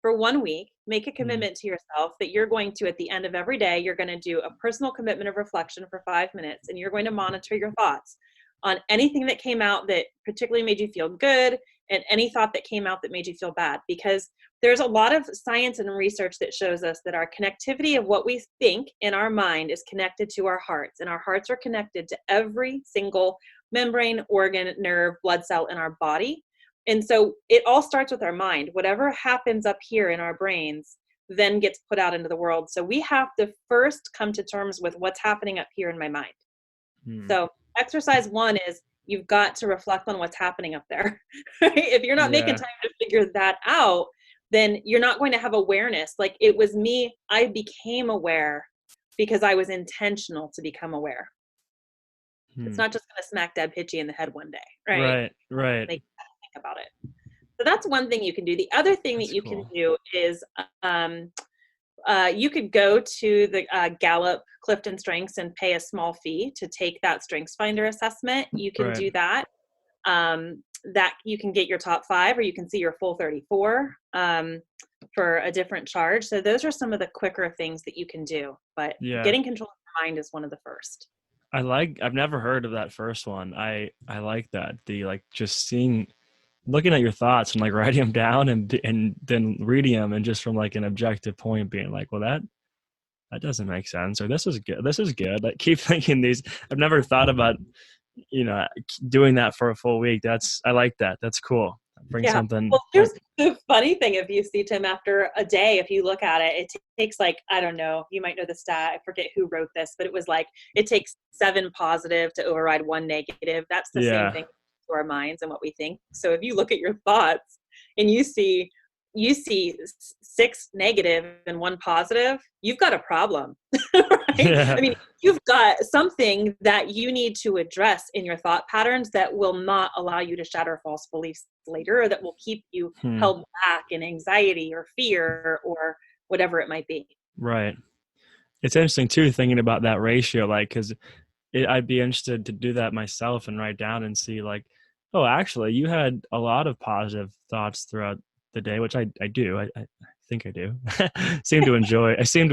For 1 week, make a commitment to yourself that you're going to, at the end of every day, you're going to do a personal commitment of reflection for 5 minutes, and you're going to monitor your thoughts on anything that came out that particularly made you feel good, and any thought that came out that made you feel bad. Because there's a lot of science and research that shows us that our connectivity of what we think in our mind is connected to our hearts, and our hearts are connected to every single membrane, organ, nerve, blood cell in our body. And so it all starts with our mind. Whatever happens up here in our brains then gets put out into the world. So we have to first come to terms with what's happening up here in my mind. So exercise 1 is you've got to reflect on what's happening up there. Right? If you're not making time to figure that out, then you're not going to have awareness. Like it was me, I became aware because I was intentional to become aware. It's not just going to smack dab hit you in the head one day, right? Right. Think about it. So that's one thing you can do. The other thing that you can do is you could go to the Gallup Clifton Strengths and pay a small fee to take that Strengths Finder assessment. You can do that. That you can get your top 5, or you can see your full 34 for a different charge. So those are some of the quicker things that you can do. But getting control of your mind is one of the first. I've never heard of that first one. I like that. The like just looking at your thoughts and like writing them down and then reading them, and just from like an objective point being like, well, that doesn't make sense, or this is good. Like keep thinking these. I've never thought about, doing that for a full week. I like that. That's cool. Bring something. Well, here's the funny thing. If you see, Tim, after a day, if you look at it, it takes like, I don't know, you might know the stat. I forget who wrote this, but it was like, it takes 7 positive to override 1 negative. That's the same thing to our minds and what we think. So if you look at your thoughts and you see 6 negative and 1 positive, you've got a problem. Right? I mean, you've got something that you need to address in your thought patterns that will not allow you to shatter false beliefs later, or that will keep you held back in anxiety or fear or whatever it might be. Right. It's interesting too, thinking about that ratio, like, because I'd be interested to do that myself and write down and see like, oh, actually you had a lot of positive thoughts throughout the day, which I do. I think I do. I seem to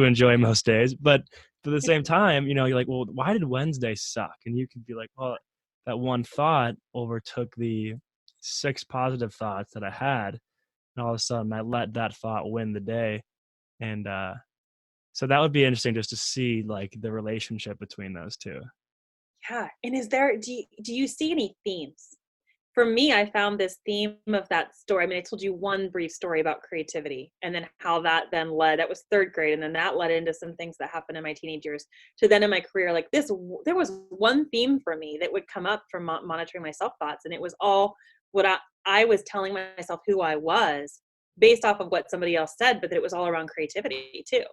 enjoy most days, but at the same time, you're like, well, why did Wednesday suck? And you could be like, well, that one thought overtook the 6 positive thoughts that I had, and all of a sudden I let that thought win the day. And so that would be interesting just to see like the relationship between those two. Yeah. And do you see any themes? For me, I found this theme of that story. I mean, I told you one brief story about creativity, and then how that then led, that was 3rd grade. And then that led into some things that happened in my teenage years to then in my career, like this, there was one theme for me that would come up from monitoring my self-thoughts. And it was all what I was telling myself who I was based off of what somebody else said, but that it was all around creativity too,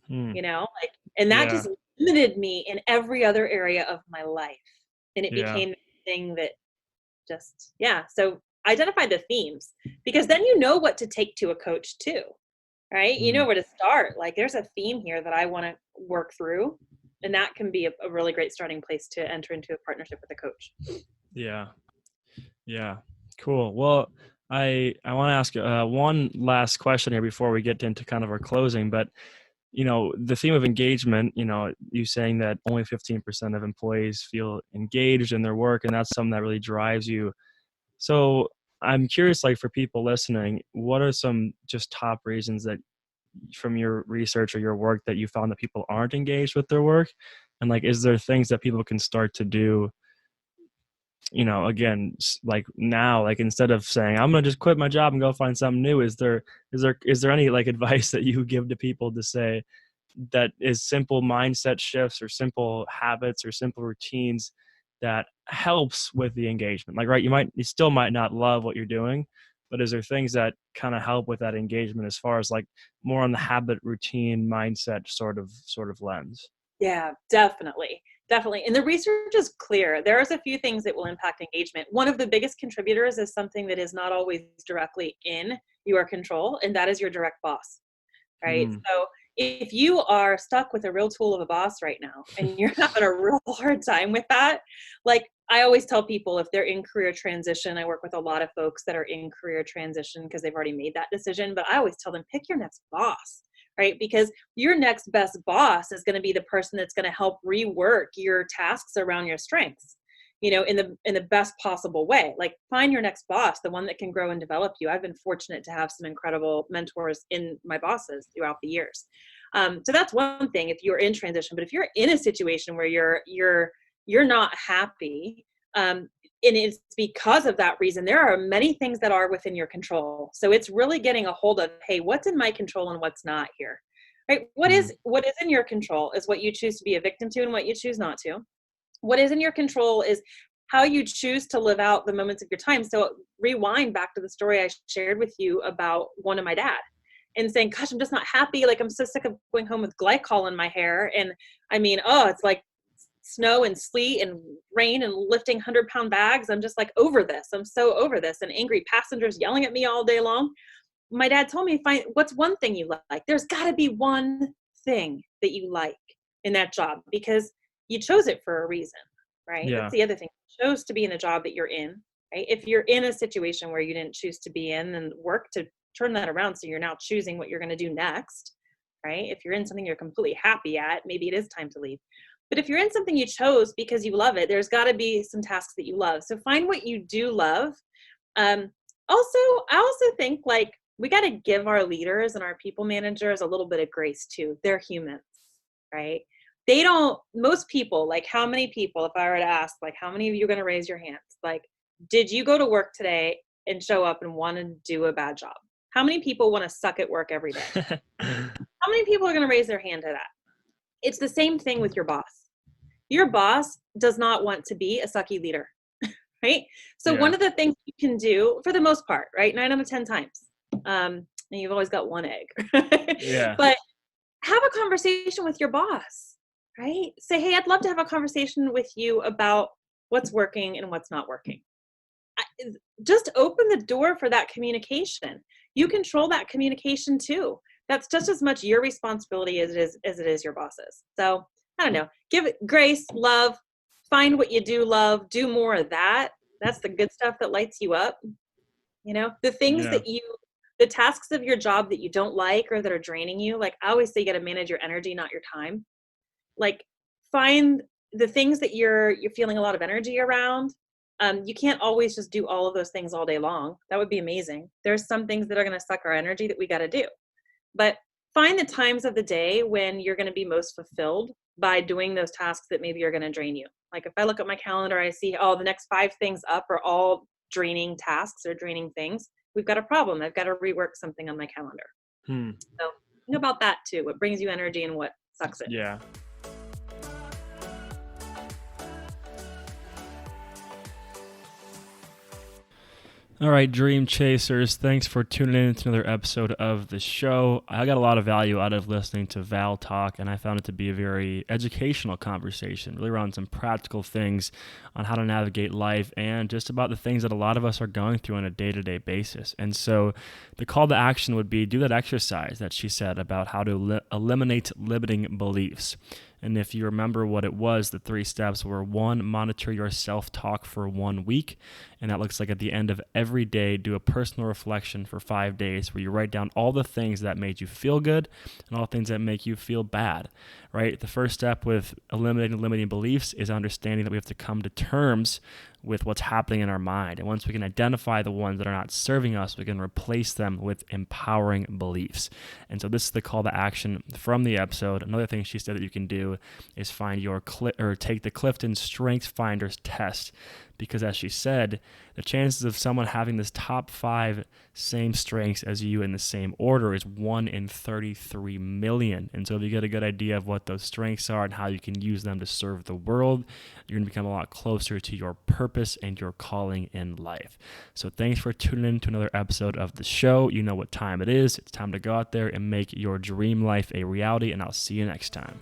and that just limited me in every other area of my life. And it became a thing that so identify the themes, because then you know what to take to a coach too, right? You know where to start. Like there's a theme here that I want to work through, and that can be a really great starting place to enter into a partnership with a coach. Yeah. Cool. Well, I want to ask one last question here before we get into kind of our closing, but the theme of engagement, you saying that only 15% of employees feel engaged in their work, and that's something that really drives you. So I'm curious, like for people listening, what are some just top reasons that from your research or your work that you found that people aren't engaged with their work? And like, is there things that people can start to do, again, like now, like instead of saying, I'm going to just quit my job and go find something new, is there any like advice that you would give to people to say that is simple mindset shifts or simple habits or simple routines that helps with the engagement? Like, right, you still might not love what you're doing, but is there things that kind of help with that engagement as far as like more on the habit, routine, mindset sort of lens? Yeah, definitely. Definitely. And the research is clear. There's a few things that will impact engagement. One of the biggest contributors is something that is not always directly in your control, and that is your direct boss, right? So if you are stuck with a real tool of a boss right now and you're having a real hard time with that, like I always tell people if they're in career transition, I work with a lot of folks that are in career transition because they've already made that decision, but I always tell them pick your next boss, right? Because your next best boss is going to be the person that's going to help rework your tasks around your strengths, in the best possible way. Like find your next boss, the one that can grow and develop you. I've been fortunate to have some incredible mentors in my bosses throughout the years. So that's one thing if you're in transition. But if you're in a situation where you're not happy, and it's because of that reason, there are many things that are within your control. So it's really getting a hold of, hey, what's in my control and what's not here, right? What is in your control is what you choose to be a victim to and what you choose not to. What is in your control is how you choose to live out the moments of your time. So rewind back to the story I shared with you about one of my dad and saying, gosh, I'm just not happy. Like I'm so sick of going home with glycol in my hair. And I mean, it's like snow and sleet and rain and lifting 100-pound bags. I'm just like over this. I'm so over this. And angry passengers yelling at me all day long. My dad told me, find what's one thing you like. There's got to be one thing that you like in that job because you chose it for a reason, right? Yeah. That's the other thing. You chose to be in a job that you're in, right? If you're in a situation where you didn't choose to be in, then work to turn that around so you're now choosing what you're going to do next, right? If you're in something you're completely happy at, maybe it is time to leave. But if you're in something you chose because you love it, there's got to be some tasks that you love. So find what you do love. I also think like we got to give our leaders and our people managers a little bit of grace too. They're humans, right? Most people, like how many people, if I were to ask, like how many of you are going to raise your hands? Like, did you go to work today and show up and want to do a bad job? How many people want to suck at work every day? How many people are going to raise their hand to that? It's the same thing with your boss. Your boss does not want to be a sucky leader, right? So one of the things you can do for the most part, right? 9 out of 10 times. And you've always got one egg. Yeah. But have a conversation with your boss, right? Say, hey, I'd love to have a conversation with you about what's working and what's not working. Just open the door for that communication. You control that communication too. That's just as much your responsibility as it is your boss's. So I don't know, give it grace, love, find what you do love, do more of that. That's the good stuff that lights you up. The things the tasks of your job that you don't like or that are draining you, like I always say, you got to manage your energy, not your time. Like find the things that you're feeling a lot of energy around. You can't always just do all of those things all day long. That would be amazing. There's some things that are going to suck our energy that we got to do. But find the times of the day when you're going to be most fulfilled by doing those tasks that maybe are going to drain you. Like if I look at my calendar, I see, the next 5 things up are all draining tasks or draining things. We've got a problem. I've got to rework something on my calendar. So think about that too. What brings you energy and what sucks it. Yeah. All right, Dream Chasers, thanks for tuning in to another episode of the show. I got a lot of value out of listening to Val talk, and I found it to be a very educational conversation, really around some practical things on how to navigate life and just about the things that a lot of us are going through on a day-to-day basis. And so the call to action would be do that exercise that she said about how to eliminate limiting beliefs. And if you remember what it was, the 3 steps were 1, monitor your self-talk for 1 week. And that looks like at the end of every day, do a personal reflection for 5 days where you write down all the things that made you feel good and all things that make you feel bad, right? The first step with eliminating limiting beliefs is understanding that we have to come to terms with what's happening in our mind. And once we can identify the ones that are not serving us, we can replace them with empowering beliefs. And so this is the call to action from the episode. Another thing she said that you can do is find your take the Clifton Strengths Finders test, because as she said, the chances of someone having this top 5 same strengths as you in the same order is 1 in 33 million. And so if you get a good idea of what those strengths are and how you can use them to serve the world, you're going to become a lot closer to your purpose and your calling in life. So thanks for tuning in to another episode of the show. You know what time it is. It's time to go out there and make your dream life a reality, and I'll see you next time.